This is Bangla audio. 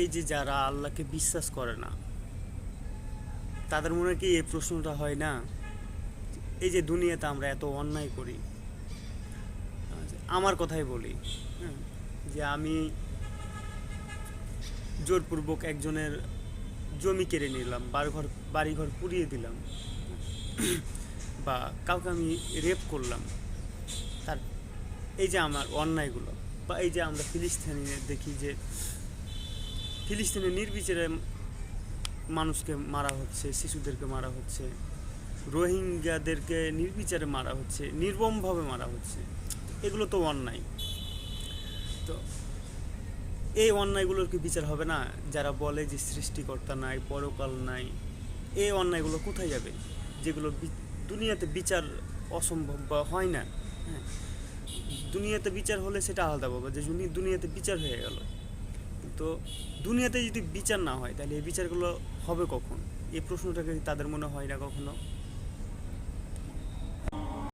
এই যে যারা আল্লাহকে বিশ্বাস করে না, তাদের মনে কি এই প্রশ্নটা হয় না, এই যে দুনিয়াতে আমরা এত অন্যায় করি। আমার কথাই বলি, হ্যাঁ, যে আমি জোরপূর্বক একজনের জমি কেড়ে নিলাম, বাড়িঘর পুড়িয়ে দিলাম, বা কাউকে আমি রেপ করলাম, তার এই যে আমার অন্যায়গুলো, বা এই যে আমরা ফিলিস্তিনে দেখি যে ফিলিস্তিনে নির্বিচারে মানুষকে মারা হচ্ছে, শিশুদেরকে মারা হচ্ছে, রোহিঙ্গাদেরকে নির্বিচারে মারা হচ্ছে, নির্মমভাবে মারা হচ্ছে, এগুলো তো অন্যায়। তো এই অন্যায়গুলোর কি বিচার হবে না? যারা বলে যে সৃষ্টিকর্তা নাই, পরকাল নাই, এই অন্যায়গুলো কোথায় যাবে, যেগুলো দুনিয়াতে বিচার অসম্ভব বা হয় না? হ্যাঁ, দুনিয়াতে বিচার হলে সেটা আলাদা পাবো, যে দুনিয়াতে বিচার হয়ে গেল, তো দুনিয়াতে যদি বিচার না হয় তাহলে এই বিচারগুলো হবে কখন? এই প্রশ্নটাকে তাদের মনে হয় না কখনো?